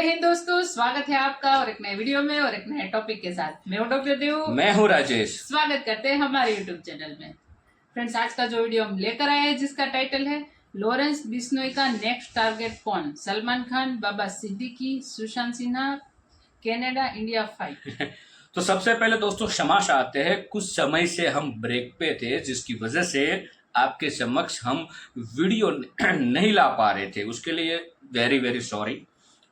जय हिंद दोस्तों, स्वागत है आपका और एक नए वीडियो में और एक नए टॉपिक के साथ। मैं हूं डॉक्टर देव, मैं हूं राजेश। स्वागत करते हैं हमारे यूट्यूब चैनल में। फ्रेंड्स, आज का जो वीडियो हम लेकर आए हैं जिसका टाइटल है लॉरेंस बिश्नोई का नेक्स्ट टारगेट कौन? Salman Khan, Baba Siddique, Sushant Sinha, Canada India fight. तो सबसे पहले दोस्तों क्षमा चाहते हैं, कुछ समय से हम ब्रेक पे थे जिसकी वजह से आपके समक्ष हम वीडियो नहीं ला पा रहे थे। उसके लिए वेरी वेरी सॉरी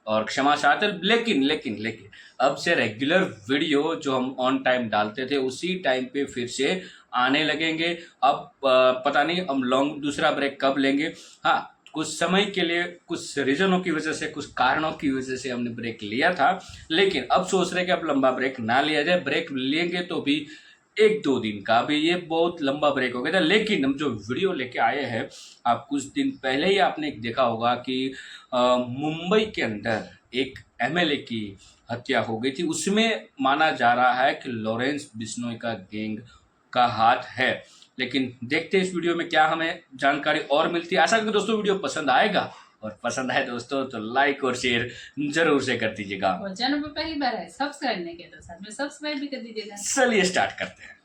और क्षमा चाहते हैं। लेकिन अब से रेगुलर वीडियो जो हम ऑन टाइम डालते थे उसी टाइम पे फिर से आने लगेंगे। अब पता नहीं हम लॉन्ग दूसरा ब्रेक कब लेंगे। हाँ, कुछ समय के लिए कुछ रीजनों की वजह से, कुछ कारणों की वजह से हमने ब्रेक लिया था, लेकिन अब सोच रहे कि अब लंबा ब्रेक ना लिया जाए। ब्रेक लेंगे तो भी 1-2 दिन का, भी ये बहुत लंबा ब्रेक हो गया था। लेकिन हम जो वीडियो लेके आए हैं, आप कुछ दिन पहले ही आपने देखा होगा कि मुंबई के अंदर एक एमएलए की हत्या हो गई थी। उसमें माना जा रहा है कि लॉरेंस बिश्नोई का गैंग का हाथ है। लेकिन देखते हैं इस वीडियो में क्या हमें जानकारी और मिलती है। आशा करता हूं दोस्तों वीडियो पसंद आएगा, और पसंद आए दोस्तों तो लाइक और शेयर जरूर से कर दीजिएगा। और चैनल पर पहली बार है सब्सक्राइब नहीं किया तो साथ में सब्सक्राइब भी कर दीजिएगा। चलिए स्टार्ट करते हैं।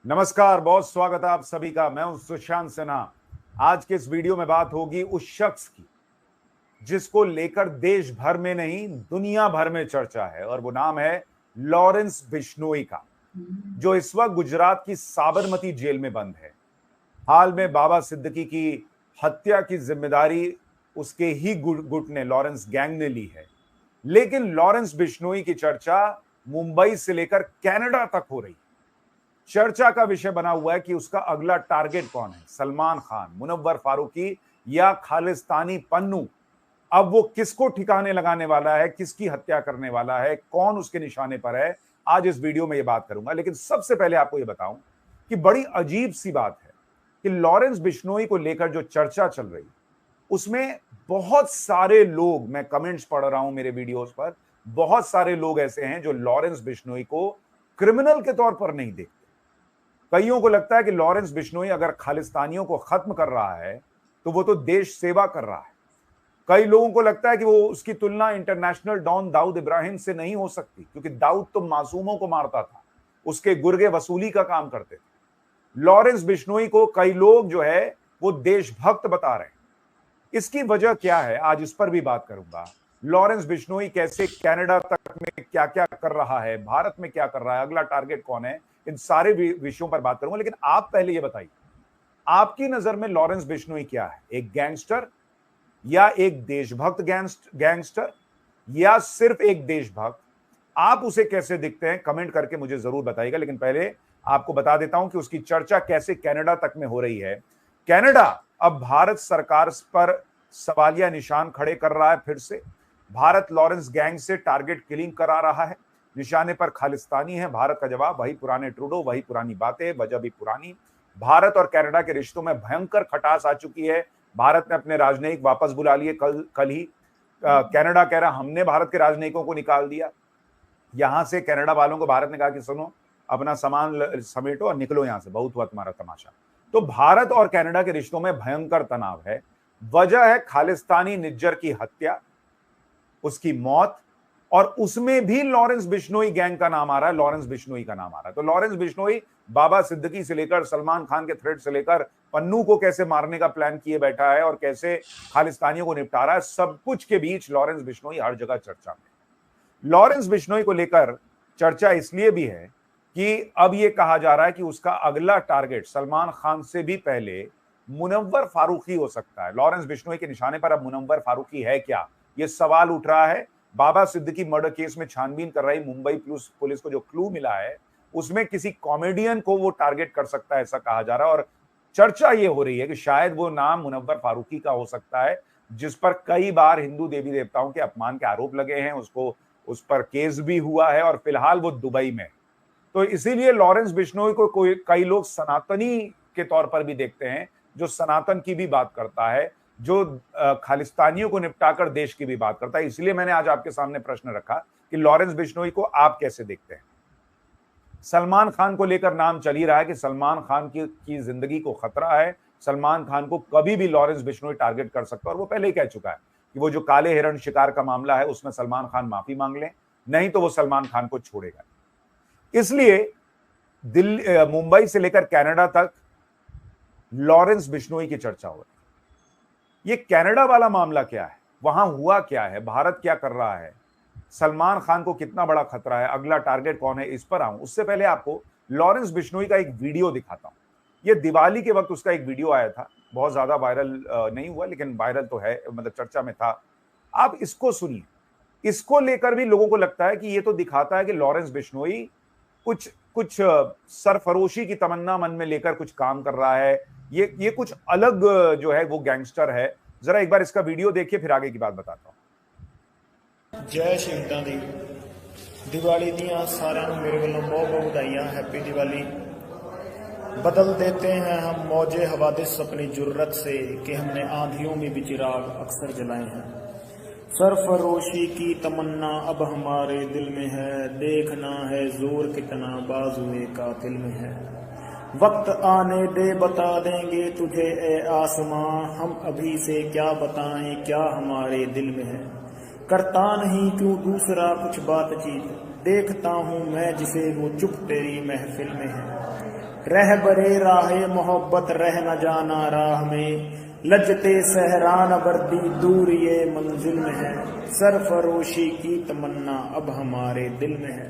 नमस्कार, बहुत स्वागत है आप सभी का। मैं हूं सुशांत सिन्हा। आज के इस वीडियो में बात होगी उस शख्स की जिसको लेकर देश भर में नहीं दुनिया भर में चर्चा है, और वो नाम है लॉरेंस बिश्नोई का, जो इस वक्त गुजरात की साबरमती जेल में बंद है। हाल में बाबा सिद्दीकी की हत्या की जिम्मेदारी उसके ही गुट ने, लॉरेंस गैंग ने ली है। लेकिन लॉरेंस बिश्नोई की चर्चा मुंबई से लेकर कनाडा तक हो रही है। चर्चा का विषय बना हुआ है कि उसका अगला टारगेट कौन है, सलमान खान, मुनव्वर फारूकी या खालिस्तानी पन्नू। अब वो किसको ठिकाने लगाने वाला है, किसकी हत्या करने वाला है, कौन उसके निशाने पर है, आज इस वीडियो में ये बात करूंगा। लेकिन सबसे पहले आपको ये बताऊं कि बड़ी अजीब सी बात है कि लॉरेंस बिश्नोई को लेकर जो चर्चा चल रही है उसमें बहुत सारे लोग, मैं कमेंट्स पढ़ रहा हूं मेरे वीडियोस पर, बहुत सारे लोग ऐसे हैं जो लॉरेंस बिश्नोई को क्रिमिनल के तौर पर नहीं देखते। कईयों को लगता है कि लॉरेंस बिश्नोई अगर खालिस्तानियों को खत्म कर रहा है तो वो तो देश सेवा कर रहा है। कई लोगों को लगता है कि वो उसकी तुलना इंटरनेशनल डॉन दाऊद इब्राहिम से नहीं हो सकती, क्योंकि दाऊद तो मासूमों को मारता था, उसके गुर्गे वसूली का काम करते थे। लॉरेंस बिश्नोई को कई लोग जो है वो देशभक्त बता रहे हैं। इसकी वजह क्या है, आज इस पर भी बात करूंगा। लॉरेंस बिश्नोई कैसे कनाडा तक में क्या क्या कर रहा है, भारत में क्या कर रहा है, अगला टारगेट कौन है, इन सारे विषयों पर बात करूंगा। लेकिन आप पहले ये बताइए, आपकी नजर में लॉरेंस बिश्नोई क्या है? एक गैंगस्टर या एक देशभक्त गैंगस्टर या सिर्फ एक देशभक्त? आप उसे कैसे दिखते हैं, कमेंट करके मुझे जरूर बताइएगा। लेकिन पहले आपको बता देता हूं कि उसकी चर्चा कैसे कनाडा तक में हो रही है। कनाडा अब भारत सरकार पर सवालिया निशान खड़े कर रहा है। फिर से भारत लॉरेंस गैंग से टारगेट किलिंग करा रहा है, निशाने पर खालिस्तानी है। भारत का जवाब वही पुराने ट्रूडो, वही पुरानी बातें, वजह भी पुरानी। भारत और कनाडा के रिश्तों में भयंकर खटास आ चुकी है। भारत ने अपने राजनयिक वापस बुला लिए। कल ही कनाडा कह रहा हमने भारत के राजनयिकों को निकाल दिया यहां से। कनाडा वालों को भारत ने कहा कि सुनो, अपना सामान समेटो और निकलो यहां से, बहुत हुआ तुम्हारा तमाशा। तो भारत और कनाडा के रिश्तों में भयंकर तनाव है। वजह है खालिस्तानी निज्जर की हत्या, उसकी मौत, और उसमें भी लॉरेंस बिश्नोई गैंग का नाम आ रहा है, लॉरेंस बिश्नोई का नाम आ रहा है। तो लॉरेंस बिश्नोई बाबा सिद्दीकी से लेकर सलमान खान के थ्रेट से लेकर पन्नू को कैसे मारने का प्लान किए बैठा है और कैसे खालिस्तानियों को निपटा रहा है, सब कुछ के बीच लॉरेंस बिश्नोई हर जगह चर्चा में। लॉरेंस बिश्नोई को लेकर चर्चा इसलिए भी है कि अब यह कहा जा रहा है कि उसका अगला टारगेट सलमान खान से भी पहले मुनव्वर फारूकी हो सकता है। लॉरेंस बिश्नोई के निशाने पर अब मुनव्वर फारूकी है क्या, यह सवाल उठ रहा है। बाबा सिद्दीकी मर्डर केस में छानबीन कर रही मुंबई पुलिस को जो क्लू मिला है उसमें किसी कॉमेडियन को वो टारगेट कर सकता है, ऐसा कहा जा रहा है। और चर्चा ये हो रही है कि शायद वो नाम मुनव्वर फारूकी का हो सकता है, जिस पर कई बार हिंदू देवी देवताओं के अपमान के आरोप लगे हैं। उस पर केस भी हुआ है और फिलहाल वो दुबई में। तो इसीलिए लॉरेंस बिश्नोई को कई लोग सनातनी के तौर पर भी देखते हैं, जो सनातन की भी बात करता है, जो खालिस्तानियों को निपटाकर देश की भी बात करता है। इसलिए मैंने आज आपके सामने प्रश्न रखा कि लॉरेंस बिश्नोई को आप कैसे देखते हैं। सलमान खान को लेकर नाम चल ही रहा है कि सलमान खान की जिंदगी को खतरा है, सलमान खान को कभी भी लॉरेंस बिश्नोई टारगेट कर सकता है, और वो पहले ही कह चुका है कि वो जो काले हिरण शिकार का मामला है उसमें सलमान खान माफी मांग लें, नहीं तो वो सलमान खान को छोड़ेगा। इसलिए दिल्ली, मुंबई से लेकर कनाडा तक लॉरेंस बिश्नोई की चर्चा हो रही है। ये कनाडा वाला मामला क्या है, वहां हुआ क्या है, भारत क्या कर रहा है, सलमान खान को कितना बड़ा खतरा है, अगला टारगेट कौन है, इस पर आऊं उससे पहले आपको लॉरेंस बिश्नोई का एक वीडियो दिखाता हूं। ये दिवाली के वक्त उसका एक वीडियो आया था, बहुत ज्यादा वायरल नहीं हुआ लेकिन वायरल तो है, मतलब चर्चा में था। आप इसको सुनिए। इसको लेकर भी लोगों को लगता है कि ये तो दिखाता है कि लॉरेंस बिश्नोई कुछ कुछ सरफरोशी की तमन्ना मन में लेकर कुछ काम कर रहा है, ये कुछ अलग जो है वो गैंगस्टर है। जरा एक बार इसका वीडियो देखिए, फिर आगे की बात बताता हूं। जय शहीदां दी दिवाली दियां सारिਆਂ ਨੂੰ मेरे ਵੱਲੋਂ बहुत बहुत ਵਧਾਈਆਂ। हैप्पी दिवाली। बदल देते हैं हम मौजे हवादिस अपनी जुर्रत से कि हमने आंधियों में भी चिराग अक्सर जलाए हैं। सरफरोशी की तमन्ना अब हमारे दिल में है, देखना है जोर कितना बाजुए कातिल में है। वक्त आने दे बता देंगे तुझे ए आसमां, हम अभी से क्या बताएं क्या हमारे दिल में है। करता नहीं क्यों दूसरा कुछ बातचीत, देखता हूं मैं जिसे वो चुप तेरी महफिल में है। रह बरे राहे मोहब्बत रह न जाना राह में, लजते सहरान वर्दी दूर ये मंजिल में है। सरफरोशी की तमन्ना अब हमारे दिल में है।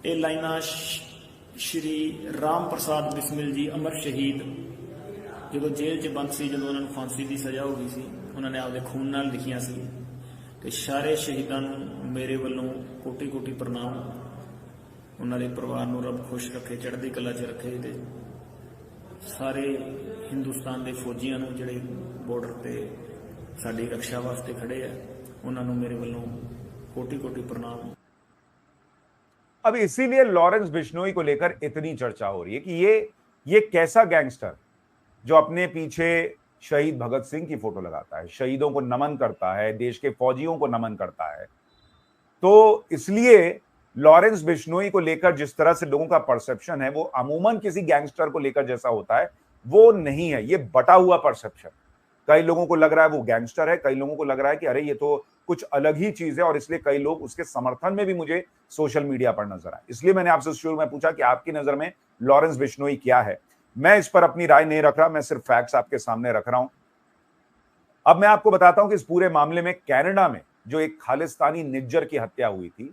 ये लाइना श्री राम प्रसाद बिस्मिल जी अमर शहीद जो जेल च बंद सी, जो उन्होंने फांसी की सजा हो गई सी, उन्होंने आपके खून नाल लिखियां सी। ਤੇ ਸਾਰੇ ਸ਼ਹੀਦਾਂ ਨੂੰ ਮੇਰੇ ਵੱਲੋਂ ਕੋਟੀ ਕੋਟੀ ਪ੍ਰਣਾਮ। ਉਹਨਾਂ ਦੇ ਪਰਿਵਾਰ ਨੂੰ ਰੱਬ ਖੁਸ਼ ਰੱਖੇ, ਚੜ੍ਹਦੀ ਕਲਾ 'ਚ ਰੱਖੇ, ਤੇ ਸਾਰੇ ਹਿੰਦੁਸਤਾਨ ਦੇ ਫੌਜੀਆਂ ਨੂੰ ਜਿਹੜੇ ਬਾਰਡਰ ਤੇ ਸਾਡੀ ਰੱਖਿਆ ਵਾਸਤੇ ਖੜੇ ਆ, ਉਹਨਾਂ ਨੂੰ ਮੇਰੇ ਵੱਲੋਂ कोटि कोटि प्रणाम। अब इसीलिए लॉरेंस बिश्नोई को लेकर इतनी चर्चा हो रही है कि ये कैसा गैंगस्टर जो अपने पीछे शहीद भगत सिंह की फोटो लगाता है, शहीदों को नमन करता है, देश के फौजियों को नमन करता है। तो इसलिए लॉरेंस बिश्नोई को लेकर जिस तरह से लोगों का परसेप्शन है वो अमूमन किसी गैंगस्टर को लेकर जैसा होता है वो नहीं है। ये बटा हुआ परसेप्शन, कई लोगों को लग रहा है वो गैंगस्टर है, कई लोगों को लग रहा है कि अरे ये तो कुछ अलग ही चीज है, और इसलिए कई लोग उसके समर्थन में भी मुझे सोशल मीडिया पर नजर आए। इसलिए मैंने आपसे शुरू में पूछा कि आपकी नजर में लॉरेंस बिश्नोई क्या है। मैं इस पर अपनी राय नहीं रख रहा, मैं सिर्फ फैक्ट्स आपके सामने रख रहा हूं। अब मैं आपको बताता हूं कि इस पूरे मामले में कनाडा में जो एक खालिस्तानी निज्जर की हत्या हुई थी,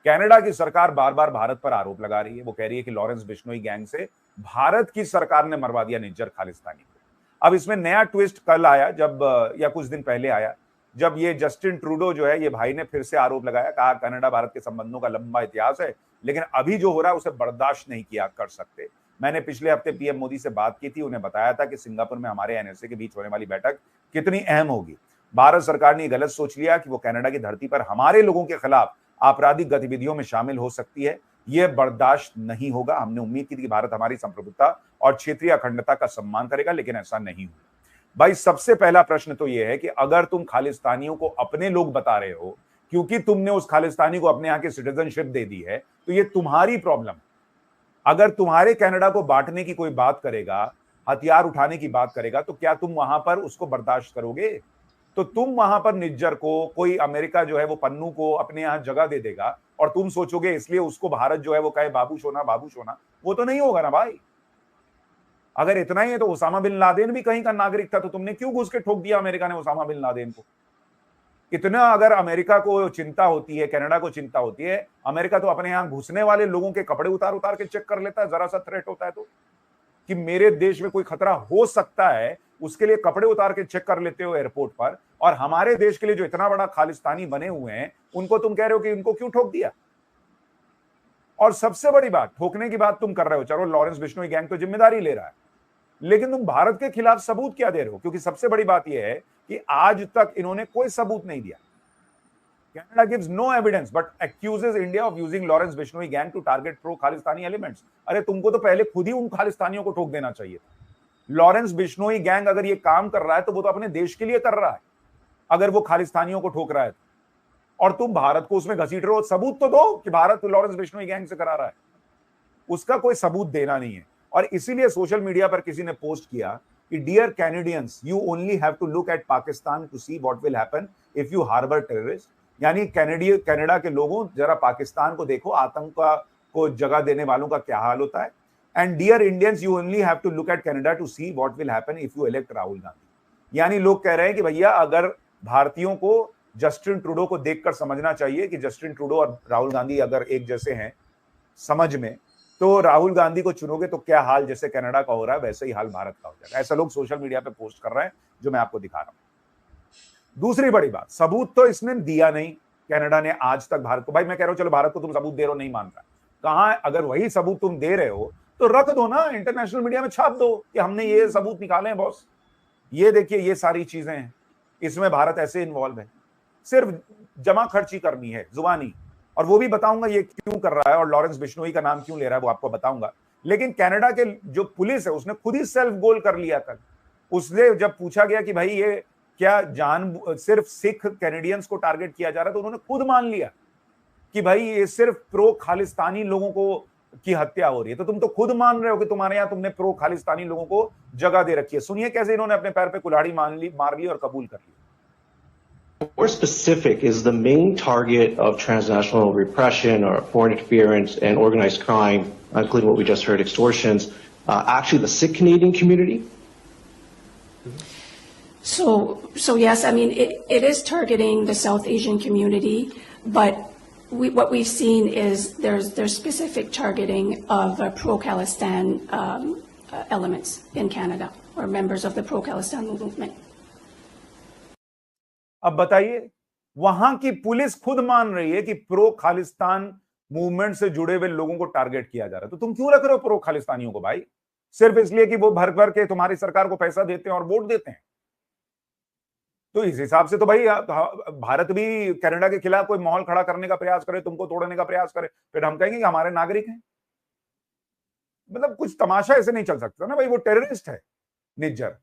कनाडा की सरकार बार बार भारत पर आरोप लगा रही है। वो कह रही है कि लॉरेंस बिश्नोई गैंग से भारत की सरकार ने मरवा दिया निज्जर खालिस्तानी को। अब इसमें नया ट्विस्ट कल आया, जब या कुछ दिन पहले आया, जब ये जस्टिन ट्रूडो जो है, ये भाई ने फिर से आरोप लगाया, कहा कनाडा भारत के संबंधों का लंबा इतिहास है, लेकिन अभी जो हो रहा है उसे बर्दाश्त नहीं किया कर सकते। मैंने पिछले हफ्ते पीएम मोदी से बात की थी, उन्हें बताया था कि सिंगापुर में हमारे एनएसए के बीच होने वाली बैठक कितनी अहम होगी। भारत सरकार ने ये गलत सोच लिया कि वो कनाडा की धरती पर हमारे लोगों के खिलाफ आपराधिक गतिविधियों में शामिल हो सकती है। यह बर्दाश्त नहीं होगा। हमने उम्मीद की थी कि भारत हमारी संप्रभुता और क्षेत्रीय अखंडता का सम्मान करेगा, लेकिन ऐसा नहीं हुआ। भाई सबसे पहला प्रश्न तो यह है कि अगर तुम खालिस्तानियों को अपने लोग बता रहे हो क्योंकि तुमने उस खालिस्तानी को अपने यहाँ की सिटीजनशिप दे दी है, तो ये तुम्हारी प्रॉब्लम। अगर तुम्हारे कनाडा को बांटने की कोई बात करेगा, हथियार उठाने की बात करेगा, तो क्या तुम वहां पर उसको बर्दाश्त करोगे? तो तुम वहां पर निज्जर को, कोई अमेरिका जो है वो पन्नू को अपने यहां जगह दे देगा और तुम सोचोगे इसलिए उसको भारत जो है वो कहे बाबू सोना बाबू सोना, वो तो नहीं होगा ना भाई। अगर इतना ही है तो ओसामा बिन लादेन भी कहीं का नागरिक था, तो तुमने क्यों घुस के ठोक दिया अमेरिका ने ओसामा बिन लादेन को? इतना अगर अमेरिका को चिंता होती है, कनाडा को चिंता होती है, अमेरिका तो अपने यहां घुसने वाले लोगों के कपड़े उतार उतार के चेक कर लेता है, जरा सा थ्रेट होता है तो, कि मेरे देश में कोई खतरा हो सकता है, उसके लिए कपड़े उतार के चेक कर लेते हो एयरपोर्ट पर। और हमारे देश के लिए जो इतना बड़ा खालिस्तानी बने हुए हैं, उनको तुम कह रहे हो कि इनको क्यों ठोक दिया? और सबसे बड़ी बात, ठोकने की बात तुम कर रहे हो, चलो लॉरेंस बिश्नोई गैंग तो जिम्मेदारी ले रहा है, लेकिन तुम भारत के खिलाफ सबूत क्या दे रहे हो? क्योंकि सबसे बड़ी बात यह है कि आज तक इन्होंने कोई सबूत नहीं दिया। Canada gives no evidence but accuses India of using Lawrence Bishnoi gang to target pro-Khalistani elements. अरे तुमको तो पहले खुद ही उन खालिस्तानियों को ठोक देना चाहिए था। लॉरेंस बिश्नोई गैंग अगर ये काम कर रहा है तो वो तो अपने देश के लिए कर रहा है, अगर वो खालिस्तानियों को ठोक रहा है और तुम भारत को उसमें घसीट रहे हो, सबूत तो दो कि भारत लॉरेंस बिश्नोई गैंग से करा रहा है। उसका कोई सबूत देना नहीं है। और इसीलिए सोशल मीडिया पर किसी ने पोस्ट किया कि dear Canadians, you only have to look at Pakistan to see what will happen if you harbour terrorist. यानी कनाडा के लोगों, जरा पाकिस्तान को देखो, आतंक को जगह देने वालों का क्या हाल होता है। And dear Indians, you only have to look at Canada to see what will happen if you elect Rahul Gandhi. यानी लोग कह रहे हैं कि भैया अगर भारतीयों को जस्टिन ट्रूडो को देखकर समझना चाहिए कि जस्टिन ट्रूडो और राहुल गांधी अगर एक जैसे हैं समझ में, तो राहुल गांधी को चुनोगे तो क्या हाल जैसे कनाडा का हो रहा है वैसे ही हाल भारत का हो जाएगा। ऐसा लोग सोशल मीडिया पे पोस्ट कर रहे हैं, जो मैं आपको दिखा रहा हूं। दूसरी बड़ी बात, सबूत तो इसने दिया नहीं कनाडा ने आज तक भारत को। भाई मैं कह रहा हूं चलो भारत को तुम सबूत दे रहे हो, नहीं मान रहा, कहां, अगर वही सबूत तुम दे रहे हो तो रख दो ना, इंटरनेशनल मीडिया में छाप दो कि हमने ये सबूत निकाले हैं बॉस, ये देखिए ये सारी चीजें हैं, इसमें भारत ऐसे इन्वॉल्व है। सिर्फ जमा खर्ची करनी है जुबानी, और वो भी बताऊंगा ये क्यों कर रहा है और लॉरेंस बिश्नोई का नाम क्यों ले रहा है, वो आपको बताऊंगा। लेकिन कनाडा के जो पुलिस है उसने खुद ही सेल्फ गोल कर लिया था। उसने जब पूछा गया कि भाई ये क्या सिर्फ सिख कैनेडियंस को टारगेट किया जा रहा है, तो उन्होंने खुद मान लिया कि भाई ये सिर्फ प्रो खालिस्तानी लोगों को की हत्या हो रही है। तो तुम तो खुद मान रहे हो कि तुम्हारे यहां तुमने प्रो खालिस्तानी लोगों को जगह दे रखी है। सुनिए कैसे इन्होंने अपने पैर पे कुल्हाड़ी मार ली और कबूल कर लिया। More specific, is the main target of transnational repression or foreign interference and organized crime, including what we just heard, extortions, actually the Sikh Canadian community? So yes, I mean, it is targeting the South Asian community, but what we've seen is there's specific targeting of pro-Khalistan elements in Canada, or members of the pro-Khalistan movement. अब बताइए, वहां की police खुद मान रही है कि pro Khalistan movement से जुड़े हुए लोगों को टारगेट किया जा रहा है, तो तुम क्यों रख रहे हो प्रो खालिस्तानियों को भाई? सिर्फ इसलिए कि वो भर भर के तुम्हारी सरकार को पैसा देते हैं और वोट देते हैं। तो इस हिसाब से तो भाई भारत भी कनाडा के खिलाफ कोई माहौल खड़ा करने का प्रयास करे, तुमको तोड़ने का प्रयास करे, फिर हम कहेंगे कि हमारे नागरिक हैं। मतलब कुछ तमाशा ऐसे नहीं चल सकता ना भाई, वो टेररिस्ट है निज्जर।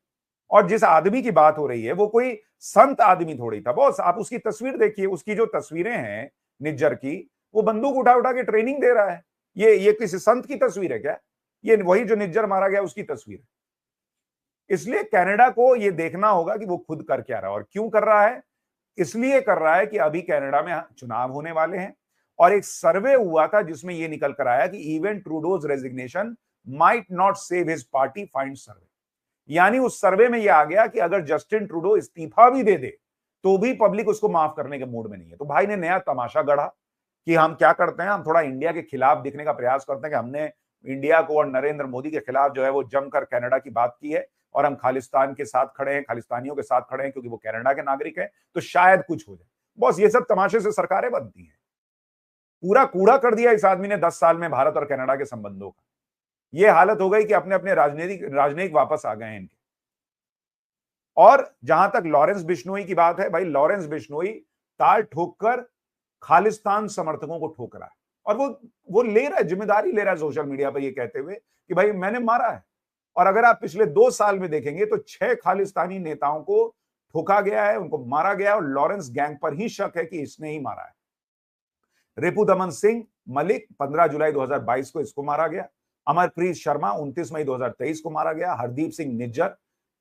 और जिस आदमी की बात हो रही है वो कोई संत आदमी थोड़ी था बॉस। आप उसकी तस्वीर देखिए, उसकी जो तस्वीरें हैं निज्जर की, वो बंदूक उठा उठा के ट्रेनिंग दे रहा है। ये किसी संत की तस्वीर है क्या? ये वही जो निज्जर मारा गया उसकी तस्वीर है। इसलिए कनाडा को ये देखना होगा कि वो खुद कर क्या रहा है और क्यों कर रहा है। इसलिए कर रहा है कि अभी कनाडा में चुनाव होने वाले हैं और एक सर्वे हुआ था जिसमें यह निकल कर आया कि even Trudeau's resignation might not save his party, find survey. यानी उस सर्वे में यह आ गया कि अगर जस्टिन ट्रूडो इस्तीफा भी दे दे तो भी पब्लिक उसको माफ करने के मूड में नहीं है। तो भाई ने नया तमाशा गढ़ा कि हम क्या करते हैं, हम थोड़ा इंडिया के खिलाफ दिखने का प्रयास करते हैं कि हमने इंडिया को और नरेंद्र मोदी के खिलाफ जो है वो जमकर कनाडा की बात की है और हम खालिस्तान के साथ खड़े हैं, खालिस्तानियों के साथ खड़े हैं क्योंकि वो कनाडा के नागरिक हैं, तो शायद कुछ हो जाए। बॉस ये सब तमाशे से सरकारें बनती हैं। पूरा कूड़ा कर दिया इस आदमी ने 10 साल में भारत और कनाडा के संबंधों का। ये हालत हो गई कि अपने अपने राजनीतिक वापस आ गए हैं इनके। और जहां तक लॉरेंस बिश्नोई की बात है, भाई लॉरेंस बिश्नोई ताल ठोककर खालिस्तान समर्थकों को ठोक रहा है और वो ले रहा है, जिम्मेदारी ले रहा है सोशल मीडिया पर ये कहते हुए कि भाई मैंने मारा है। और अगर आप पिछले 2 साल में देखेंगे तो 6 खालिस्तानी नेताओं को ठोका गया है, उनको मारा गया है और लॉरेंस गैंग पर ही शक है कि इसने ही मारा है। रिपुदमन सिंह मलिक 15 जुलाई 2022 को इसको मारा गया। अमरप्रीत शर्मा 29 मई 2023 को मारा गया। हरदीप सिंह निज्जर,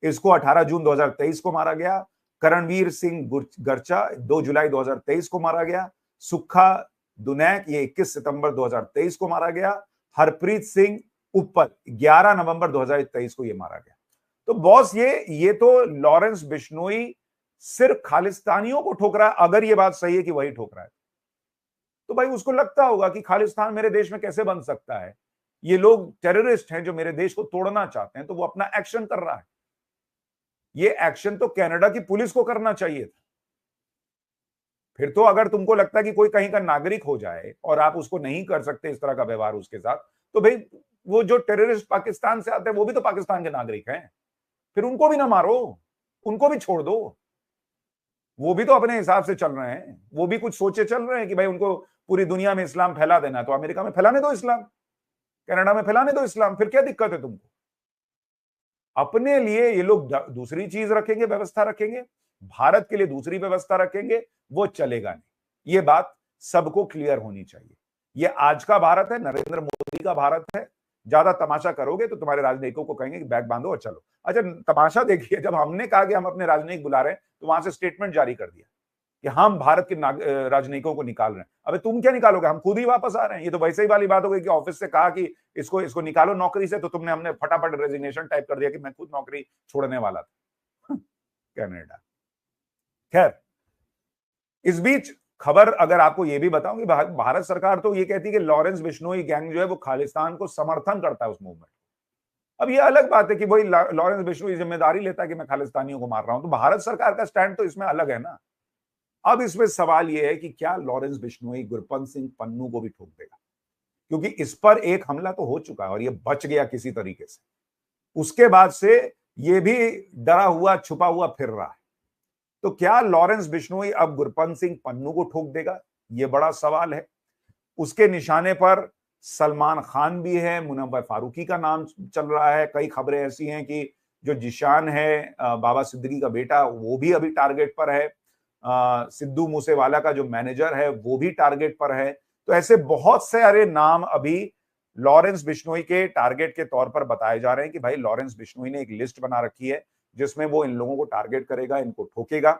इसको 18 जून 2023 को मारा गया। करणवीर सिंह गर्चा 2 जुलाई 2023 को मारा गया। सुखा दुनैक ये 21 सितंबर 2023 को मारा गया। हरप्रीत सिंह उप्पल 11 नवंबर 2023 को ये मारा गया। तो बॉस ये तो लॉरेंस बिश्नोई सिर्फ खालिस्तानियों को ठोक रहा है। अगर ये बात सही है कि वही ठोक रहा है तो भाई उसको लगता होगा कि खालिस्तान मेरे देश में कैसे बन सकता है, ये लोग टेररिस्ट हैं जो मेरे देश को तोड़ना चाहते हैं, तो वो अपना एक्शन कर रहा है। ये एक्शन तो कनाडा की पुलिस को करना चाहिए था। फिर तो अगर तुमको लगता है कि कोई कहीं का नागरिक हो जाए और आप उसको नहीं कर सकते इस तरह का व्यवहार उसके साथ, तो भाई वो जो टेररिस्ट पाकिस्तान से आते हैं वो भी तो पाकिस्तान के नागरिक हैं, फिर उनको भी ना मारो, उनको भी छोड़ दो। वो भी तो अपने हिसाब से चल रहे हैं, वो भी कुछ सोचे चल रहे हैं कि भाई उनको पूरी दुनिया में इस्लाम फैला देना है, तो अमेरिका में फैलाने दो इस्लाम, कनाडा में फैलाने दो इस्लाम, फिर क्या दिक्कत है तुमको? अपने लिए ये लोग दूसरी चीज रखेंगे, व्यवस्था रखेंगे, भारत के लिए दूसरी व्यवस्था रखेंगे, वो चलेगा नहीं। ये बात सबको क्लियर होनी चाहिए। ये आज का भारत है, नरेंद्र मोदी का भारत है। ज्यादा तमाशा करोगे तो तुम्हारे राजनयिकों को कहेंगे कि बैग बांधो और चलो। अच्छा, तमाशा देखिए, जब हमने कहा कि हम अपने राजनयिक बुला रहे हैं तो वहां से स्टेटमेंट जारी कर दिया कि हम भारत के राजनयिकों को निकाल रहे हैं। अबे तुम क्या निकालोगे, हम खुद ही वापस आ रहे हैं। ये तो वैसे ही वाली बात हो गई कि ऑफिस से कहा कि इसको निकालो नौकरी से, तो हमने फटाफट रेजिग्नेशन टाइप कर दिया कि मैं खुद नौकरी छोड़ने वाला था। कनाडा। खैर, इस बीच खबर अगर आपको यह भी बताऊं कि भारत सरकार तो ये कहती है कि लॉरेंस बिश्नोई गैंग जो है वो खालिस्तान को समर्थन करता है, उस मूवमेंट। अब ये अलग बात है कि भाई लॉरेंस बिश्नोई जिम्मेदारी लेता है कि मैं खालिस्तानियों को मार रहा हूं, तो भारत सरकार का स्टैंड तो इसमें अलग है ना। अब इसमें सवाल यह है कि क्या लॉरेंस बिश्नोई गुरपंत सिंह पन्नू को भी ठोक देगा, क्योंकि इस पर एक हमला तो हो चुका है और ये बच गया किसी तरीके से। उसके बाद से ये भी डरा हुआ छुपा हुआ फिर रहा है। तो क्या लॉरेंस बिश्नोई अब गुरपंत सिंह पन्नू को ठोक देगा, ये बड़ा सवाल है। उसके निशाने पर सलमान खान भी है, मुनव्वर फारूकी का नाम चल रहा है। कई खबरें ऐसी हैं कि जो जिशान है, बाबा सिद्दीकी का बेटा, वो भी अभी टारगेट पर है। सिद्धू मूसेवाला का जो मैनेजर है वो भी टारगेट पर है। तो ऐसे बहुत सारे नाम अभी लॉरेंस बिश्नोई के टारगेट के तौर पर बताए जा रहे हैं कि भाई लॉरेंस बिश्नोई ने एक लिस्ट बना रखी है जिसमें वो इन लोगों को टारगेट करेगा, इनको ठोकेगा।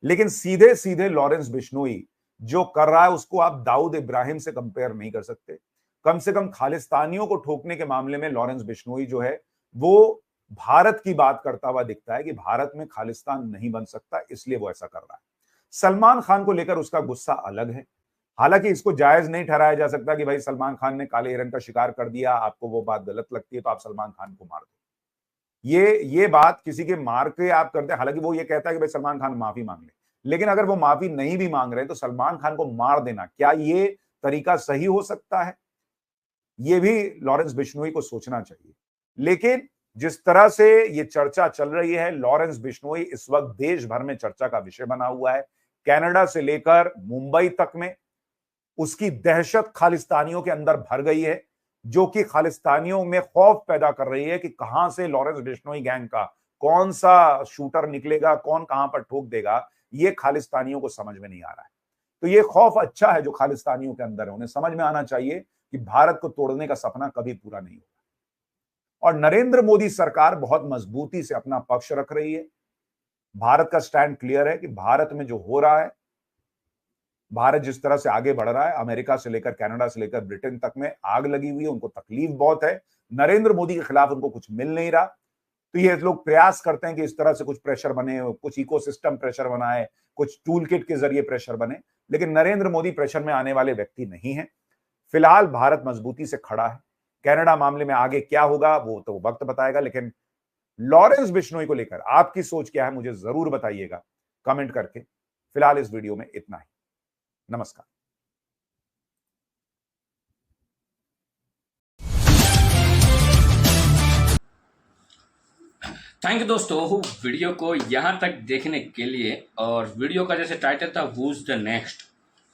लेकिन सीधे सीधे लॉरेंस बिश्नोई जो कर रहा है उसको आप दाऊद इब्राहिम से कंपेयर नहीं कर सकते। कम से कम खालिस्तानियों को ठोकने के मामले में लॉरेंस बिश्नोई जो है वो भारत की बात करता हुआ दिखता है कि भारत में खालिस्तान नहीं बन सकता, इसलिए वो ऐसा कर रहा है। सलमान खान को लेकर उसका गुस्सा अलग है। हालांकि इसको जायज नहीं ठहराया जा सकता कि भाई सलमान खान ने काले हिरन का शिकार कर दिया, आपको वो बात गलत लगती है तो आप सलमान खान को मार दो। ये बात किसी के मार के आप करते हैं। हालांकि वो ये कहता है कि भाई सलमान खान माफी मांग ले, लेकिन अगर वो माफी नहीं भी मांग रहे तो सलमान खान को मार देना, क्या ये तरीका सही हो सकता है? ये भी लॉरेंस बिश्नोई को सोचना चाहिए। लेकिन जिस तरह से ये चर्चा चल रही है, लॉरेंस बिश्नोई इस वक्त देश भर में चर्चा का विषय बना हुआ है। कनाडा से लेकर मुंबई तक में उसकी दहशत खालिस्तानियों के अंदर भर गई है, जो कि खालिस्तानियों में खौफ पैदा कर रही है कि कहां से लॉरेंस बिश्नोई गैंग का कौन सा शूटर निकलेगा, कौन कहां पर ठोक देगा, ये खालिस्तानियों को समझ में नहीं आ रहा है। तो ये खौफ अच्छा है जो खालिस्तानियों के अंदर है। उन्हें समझ में आना चाहिए कि भारत को तोड़ने का सपना कभी पूरा नहीं होगा। और नरेंद्र मोदी सरकार बहुत मजबूती से अपना पक्ष रख रही है। भारत का स्टैंड क्लियर है कि भारत में जो हो रहा है, भारत जिस तरह से आगे बढ़ रहा है, अमेरिका से लेकर कनाडा से लेकर ब्रिटेन तक में आग लगी हुई है, उनको तकलीफ बहुत है। नरेंद्र मोदी के खिलाफ उनको कुछ मिल नहीं रहा, तो ये लोग प्रयास करते हैं कि इस तरह से कुछ प्रेशर बने, कुछ इकोसिस्टम प्रेशर बनाए, कुछ टूल किट के जरिए प्रेशर बने। लेकिन नरेंद्र मोदी प्रेशर में आने वाले व्यक्ति नहीं है। फिलहाल भारत मजबूती से खड़ा है। कनाडा मामले में आगे क्या होगा वो तो वक्त बताएगा। लेकिन लॉरेंस बिश्नोई को लेकर आपकी सोच क्या है, मुझे जरूर बताइएगा कमेंट करके। फिलहाल इस वीडियो में इतना ही। नमस्कार। थैंक यू दोस्तों वीडियो को यहाँ तक देखने के लिए। और वीडियो का जैसे टाइटल था हूज द नेक्स्ट,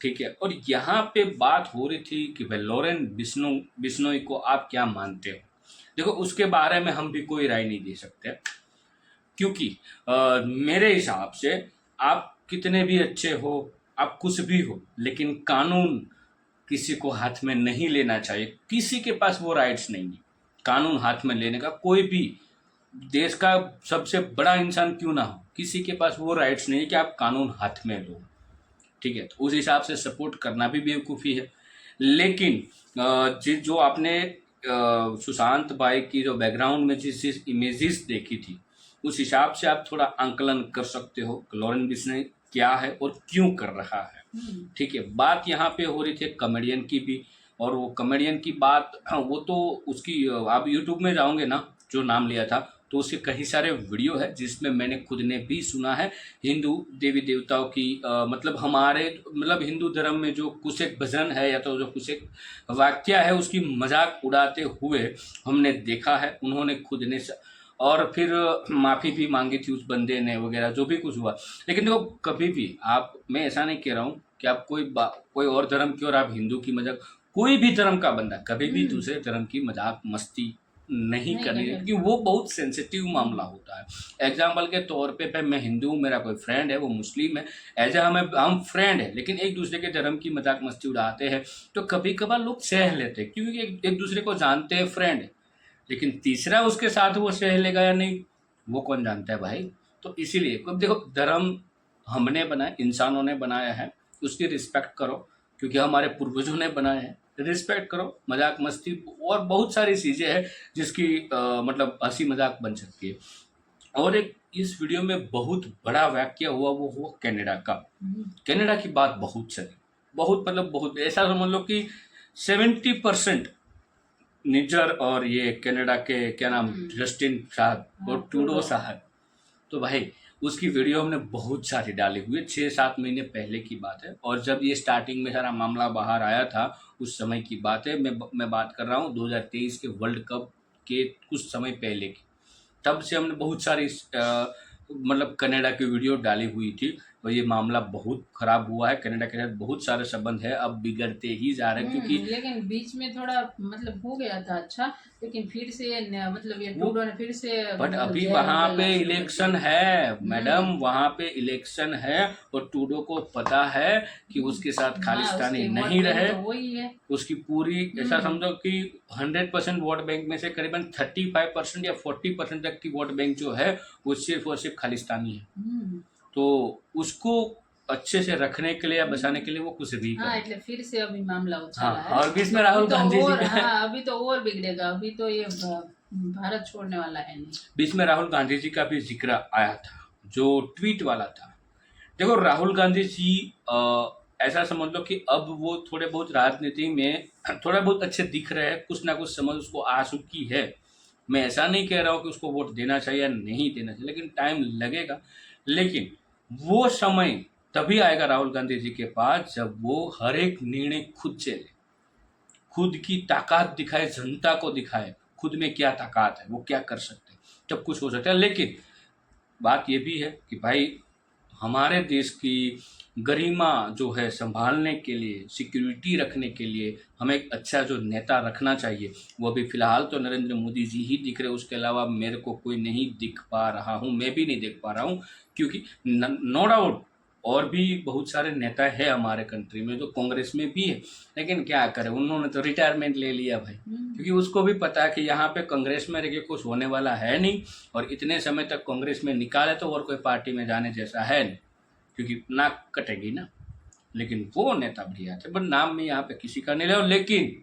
ठीक है। और यहाँ पे बात हो रही थी कि भाई लॉरेंस बिश्नोई को आप क्या मानते हो। देखो, उसके बारे में हम भी कोई राय नहीं दे सकते, क्योंकि मेरे हिसाब से आप कितने भी अच्छे हो, आप कुछ भी हो, लेकिन कानून किसी को हाथ में नहीं लेना चाहिए। किसी के पास वो राइट्स नहीं है कानून हाथ में लेने का। कोई भी देश का सबसे बड़ा इंसान क्यों ना हो, किसी के पास वो राइट्स नहीं है कि आप कानून हाथ में लो, ठीक है। तो उस हिसाब से सपोर्ट करना भी बेवकूफ़ी है। लेकिन जो आपने सुशांत भाई की जो बैकग्राउंड में जिस इमेजेस देखी थी, उस हिसाब से आप थोड़ा आंकलन कर सकते हो लॉरेंस बिश्नोई क्या है और क्यों कर रहा है, ठीक है। बात यहाँ पे हो रही थी कॉमेडियन की भी, और वो कॉमेडियन की बात वो तो उसकी आप यूट्यूब में जाओगे ना, जो नाम लिया था, तो उसके कई सारे वीडियो है जिसमें मैंने खुद ने भी सुना है हिंदू देवी देवताओं की मतलब हिंदू धर्म में जो कुछ एक भजन है या तो जो कुछ एक वाक्य है उसकी मजाक उड़ाते हुए हमने देखा है। उन्होंने खुद ने और फिर माफ़ी भी मांगी थी उस बंदे ने वगैरह, जो भी कुछ हुआ। लेकिन देखो, कभी भी मैं ऐसा नहीं कह रहा हूँ कि आप कोई और धर्म की और आप हिंदू की मजाक, कोई भी धर्म का बंदा कभी भी दूसरे धर्म की मजाक मस्ती नहीं करनी चाहिए, क्योंकि वो बहुत सेंसिटिव मामला होता है। एग्जाम्पल के तौर पे भाई मैं हिंदू हूँ, मेरा कोई फ्रेंड है वो मुस्लिम है, एज हम फ्रेंड है, लेकिन एक दूसरे के धर्म की मजाक मस्ती उड़ाते हैं, तो कभी कभार लोग सह लेते हैं क्योंकि एक दूसरे को जानते हैं, फ्रेंड है। लेकिन तीसरा उसके साथ वो सह लेगा या नहीं, वो कौन जानता है भाई। तो इसीलिए देखो, धर्म हमने बनाया, इंसानों ने बनाया है, उसकी रिस्पेक्ट करो, क्योंकि हमारे पूर्वजों ने बनाया है, रिस्पेक्ट करो। मजाक मस्ती और बहुत सारी चीज़ें हैं जिसकी मतलब हंसी मजाक बन सकती है। और एक इस वीडियो में बहुत बड़ा वाक्य हुआ, वो हुआ कनाडा का। कनाडा की बात बहुत चली, बहुत मतलब बहुत, ऐसा समझ लो कि 70% निजर और ये कनाडा के क्या नाम, जस्टिन साहब और ट्रूडो साहब, तो भाई उसकी वीडियो हमने बहुत सारी डाली हुई है, 6-7 महीने पहले की बात है। और जब ये स्टार्टिंग में सारा मामला बाहर आया था उस समय की बात है। मैं बात कर रहा हूँ 2023 के वर्ल्ड कप के कुछ समय पहले की। तब से हमने बहुत सारी मतलब कनाडा की वीडियो डाली हुई थी, और ये मामला बहुत खराब हुआ है। कनाडा के साथ बहुत सारे संबंध है, अब बिगड़ते ही जा रहे हैं, क्योंकि लेकिन बीच में थोड़ा मतलब हो गया था अच्छा, लेकिन फिर से मतलब ये ट्रूडो ने फिर से बट अभी वहाँ पे इलेक्शन है मैडम, वहाँ पे इलेक्शन है, और ट्रूडो को पता है कि उसके साथ खालिस्तानी नहीं रहे। तो वही है उसकी पूरी, ऐसा समझो कि 100% वोट बैंक में से करीबन 35% या 40% तक की वोट बैंक जो है वो सिर्फ और सिर्फ खालिस्तानी है। तो उसको अच्छे से रखने के लिए या बचाने के लिए वो कुछ भी करे। એટલે फिर से अभी मामला उछला हाँ, है। और बीच में राहुल गांधी जी का, हाँ, अभी तो और बिगड़ेगा, अभी तो ये भारत छोड़ने वाला है नहीं। बीच में राहुल गांधी जी का भी जिक्र आया था, जो ट्वीट वाला था। देखो राहुल गांधी जी ऐसा समझ लो कि अब वो थोड़े बहुत राजनीति में थोड़ा बहुत अच्छे दिख रहे हैं, कुछ ना कुछ समझ उसको आ चुकी है। मैं ऐसा नहीं कह रहा हूँ कि उसको वोट देना चाहिए या नहीं देना चाहिए, लेकिन टाइम लगेगा। लेकिन वो समय तभी आएगा राहुल गांधी जी के पास जब वो हर एक निर्णय खुद से ले, खुद की ताकत दिखाए, जनता को दिखाए खुद में क्या ताकत है, वो क्या कर सकते हैं, तब कुछ हो सकता है। लेकिन बात ये भी है कि भाई हमारे देश की गरिमा जो है संभालने के लिए, सिक्योरिटी रखने के लिए हमें एक अच्छा जो नेता रखना चाहिए। वो अभी फिलहाल तो नरेंद्र मोदी जी ही दिख रहे, उसके अलावा मेरे को कोई नहीं दिख पा रहा हूँ, मैं भी नहीं देख पा रहा हूँ, क्योंकि नो डाउट और भी बहुत सारे नेता है हमारे कंट्री में, जो कांग्रेस में भी है, लेकिन क्या करें, उन्होंने तो रिटायरमेंट ले लिया भाई, क्योंकि उसको भी पता है कि यहाँ पे कांग्रेस में रह के कुछ होने वाला है नहीं, और इतने समय तक कांग्रेस में निकाले तो और कोई पार्टी में जाने जैसा है नहीं, क्योंकि नाक कटेगी ना। लेकिन वो नेता बढ़िया थे, बट नाम में यहाँ पे किसी का नहीं ले। लेकिन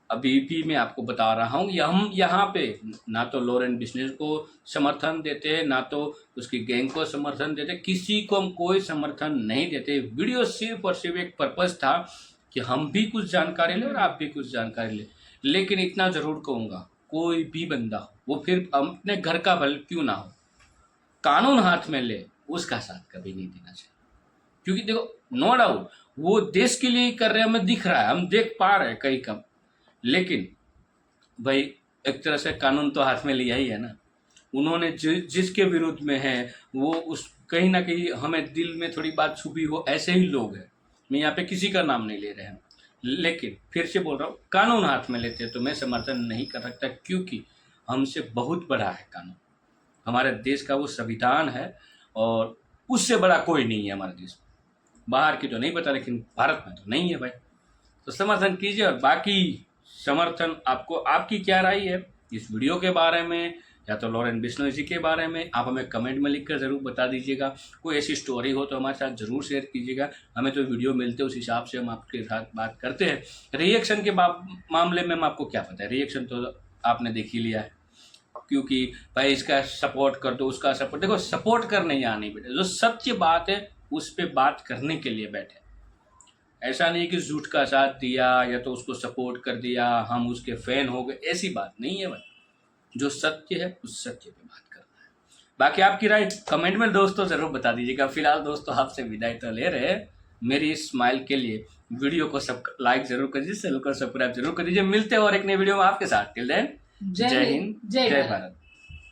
अभी भी मैं आपको बता रहा हूँ, हम यहाँ पे ना तो लॉरेंस बिश्नोई को समर्थन देते, ना तो उसकी गैंग को समर्थन देते, किसी को हम कोई समर्थन नहीं देते। वीडियो सिर्फ और सिर्फ एक पर्पस था कि हम भी कुछ जानकारी लें और आप भी कुछ जानकारी लें। लेकिन इतना ज़रूर कहूँगा, कोई भी बंदा हो, वो फिर अपने घर का भल क्यों ना हो, कानून हाथ में ले, उसका साथ कभी नहीं देना चाहिए। क्योंकि देखो नो डाउट वो देश के लिए ही कर रहे हैं, हमें दिख रहा है, हम देख पा रहे हैं कहीं कम, लेकिन भाई एक तरह से कानून तो हाथ में लिया ही है ना। उन्होंने जिसके विरुद्ध में है वो उस कहीं ना कहीं हमें दिल में थोड़ी बात छुपी हो, ऐसे ही लोग हैं। मैं यहाँ पे किसी का नाम नहीं ले रहे हैं, लेकिन फिर से बोल रहा हूँ, कानून हाथ में लेते तो मैं समर्थन नहीं कर सकता, क्योंकि हमसे बहुत बड़ा है कानून, हमारे देश का वो संविधान है, और उससे बड़ा कोई नहीं है हमारे देश में। बाहर की तो नहीं पता, लेकिन भारत में तो नहीं है भाई। तो समर्थन कीजिए। और बाकी समर्थन आपको, आपकी क्या राय है इस वीडियो के बारे में, या तो लॉरेंस बिश्नोई जी के बारे में, आप हमें कमेंट में लिखकर ज़रूर बता दीजिएगा। कोई ऐसी स्टोरी हो तो हमारे साथ ज़रूर शेयर कीजिएगा। हमें तो वीडियो मिलते उस हिसाब से हम आपके साथ बात करते हैं। रिएक्शन के मामले में आपको क्या पता है, रिएक्शन तो आपने देख ही लिया है, क्योंकि भाई इसका सपोर्ट कर दो, उसका सपोर्ट, देखो सपोर्ट करने यहाँ नहीं बैठे, जो सच्ची बात है उस पर बात करने के लिए बैठे। ऐसा नहीं कि झूठ का साथ दिया या तो उसको सपोर्ट कर दिया, हम उसके फैन हो गए, ऐसी बात नहीं है भाई। जो सत्य है उस सत्य पे बात करना है। बाकी आपकी राय कमेंट में दोस्तों ज़रूर बता दीजिएगा। फिलहाल दोस्तों आपसे विदाई तो ले रहे हैं। मेरी इस स्माइल के लिए वीडियो को सब लाइक जरूर कर दीजिए, चैनल को सब्सक्राइब जरूर कर दीजिए। मिलते हैं और एक नई वीडियो में आपके साथ। टिल देन जय हिंद, जय भारत।